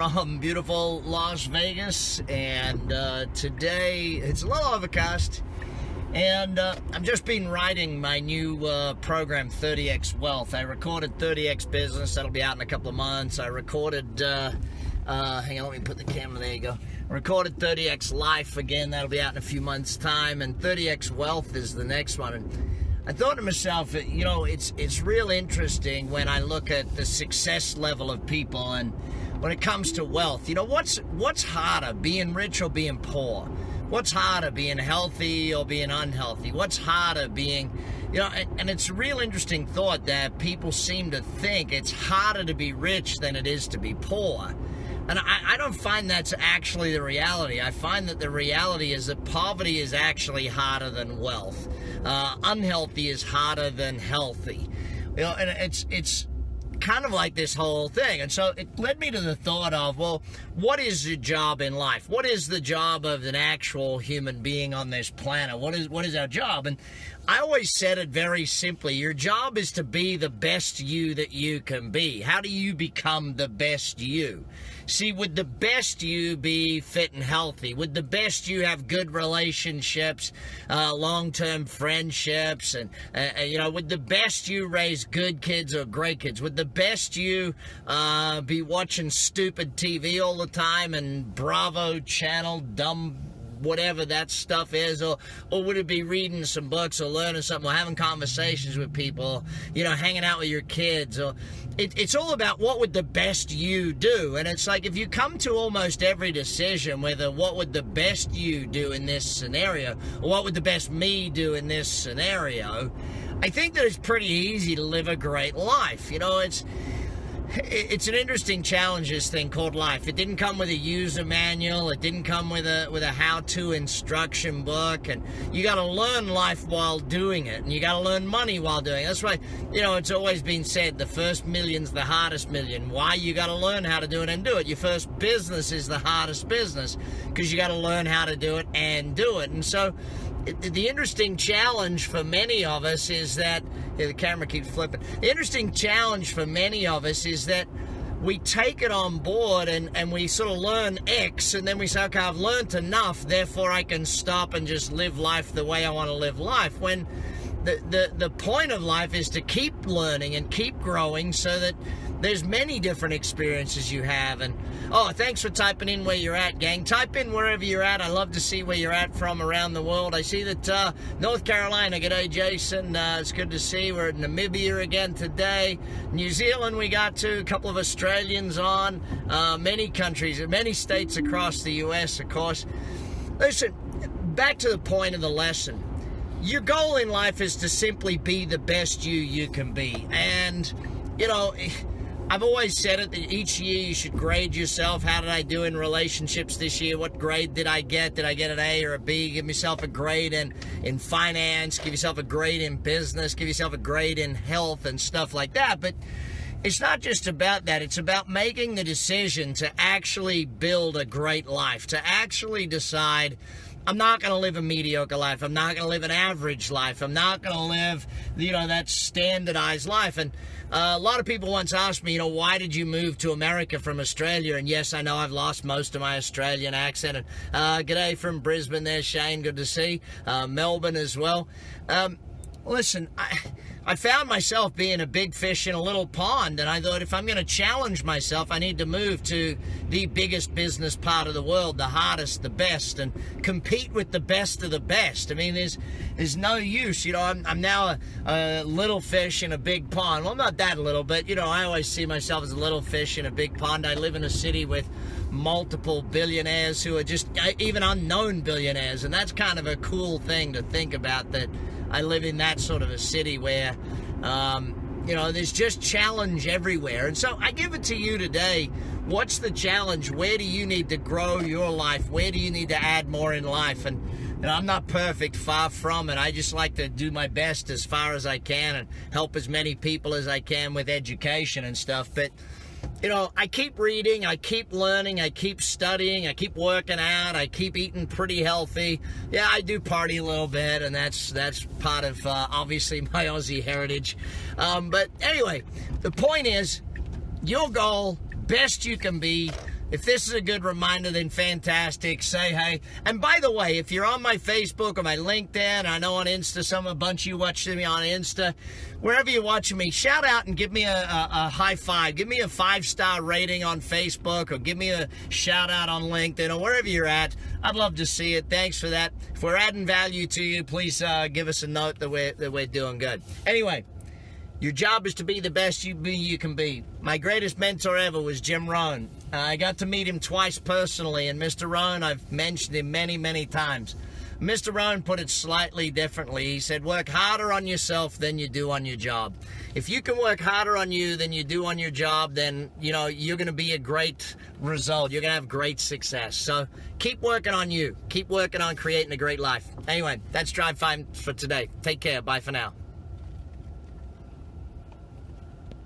From beautiful Las Vegas, and today it's a little overcast, and I've just been writing my new program, 30x Wealth. I recorded 30x Business. That'll be out in a couple of months. I recorded hang on, let me put the camera, there you go. I recorded 30x Life again. That'll be out in a few months time, and 30x Wealth is the next one. And I thought to myself, you know, it's real interesting when I look at the success level of people, and when it comes to wealth, you know, what's harder, being rich or being poor? What's harder, being healthy or being unhealthy? What's harder, being, you know, and it's a real interesting thought that people seem to think it's harder to be rich than it is to be poor. And I don't find that's actually the reality. I find that the reality is that poverty is actually harder than wealth. Unhealthy is harder than healthy. You know, and it's kind of like this whole thing. And so it led me to the thought of, well, what is the job in life? What is the job of an actual human being on this planet? What is our job? And I always said it very simply. Your job is to be the best you that you can be. How do you become the best you? See, would the best you be fit and healthy? Would the best you have good relationships, long-term friendships, and you know, would the best you raise good kids or great kids? Would the best you be watching stupid TV all the time and Bravo channel, dumb whatever that stuff is, or would it be reading some books or learning something or having conversations with people, you know, hanging out with your kids? Or it's all about what would the best you do. And it's like, if you come to almost every decision, whether what would the best you do in this scenario or what would the best me do in this scenario, I think that it's pretty easy to live a great life. You know, it's an interesting challenge, this thing called life. It didn't come with a user manual. It didn't come with a how-to instruction book. And you got to learn life while doing it, and you got to learn money while doing it. That's why, you know, it's always been said the first million's the hardest million. Why? You got to learn how to do it and do it. Your first business is the hardest business because you got to learn how to do it and do it. And so the interesting challenge for many of us is that, the camera keeps flipping. The interesting challenge for many of us is that we take it on board and we sort of learn X, and then we say, okay, I've learned enough, therefore I can stop and just live life the way I want to live life. When the point of life is to keep learning and keep growing so that there's many different experiences you have. And oh, thanks for typing in where you're at, gang. Type in wherever you're at. I love to see where you're at from around the world. I see that North Carolina, g'day Jason, it's good to see. We're in Namibia again today. New Zealand we got to, a couple of Australians on, many countries, many states across the US, of course. Listen, back to the point of the lesson. Your goal in life is to simply be the best you can be. And, you know, I've always said it, that each year you should grade yourself. How did I do in relationships this year? What grade did I get? Did I get an A or a B? Give yourself a grade in finance. Give yourself a grade in business. Give yourself a grade in health and stuff like that. But it's not just about that. It's about making the decision to actually build a great life, to actually decide, I'm not going to live a mediocre life. I'm not going to live an average life. I'm not going to live, you know, that standardized life. And a lot of people once asked me, you know, why did you move to America from Australia? And yes, I know I've lost most of my Australian accent. And g'day from Brisbane there, Shane. Good to see. Melbourne as well. Listen, I found myself being a big fish in a little pond, and I thought, if I'm going to challenge myself, I need to move to the biggest business part of the world, the hardest, the best, and compete with the best of the best. I mean, there's no use. You know, I'm now a little fish in a big pond. Well, I'm not that little, but, you know, I always see myself as a little fish in a big pond. I live in a city with multiple billionaires who are just even unknown billionaires, and that's kind of a cool thing to think about, that I live in that sort of a city where, you know, there's just challenge everywhere. And so I give it to you today. What's the challenge? Where do you need to grow your life? Where do you need to add more in life? And you know, I'm not perfect, far from it. I just like to do my best as far as I can and help as many people as I can with education and stuff. But you know, I keep reading, I keep learning, I keep studying, I keep working out, I keep eating pretty healthy. Yeah, I do party a little bit, and that's part of, obviously, my Aussie heritage. But anyway, the point is, your goal, best you can be, if this is a good reminder, then fantastic. Say hey. And by the way, if you're on my Facebook or my LinkedIn, I know on Insta, a bunch of you watching me on Insta, wherever you're watching me, shout out and give me a high five. Give me a 5-star rating on Facebook, or give me a shout out on LinkedIn, or wherever you're at. I'd love to see it. Thanks for that. If we're adding value to you, please give us a note that we're doing good. Anyway, your job is to be the best you can be. My greatest mentor ever was Jim Rohn. I got to meet him twice personally, and Mr. Rohn, I've mentioned him many, many times. Mr. Rohn put it slightly differently. He said, work harder on yourself than you do on your job. If you can work harder on you than you do on your job, then, you're going to be a great result. You're going to have great success. So keep working on you. Keep working on creating a great life. Anyway, that's Drive 5 for today. Take care. Bye for now.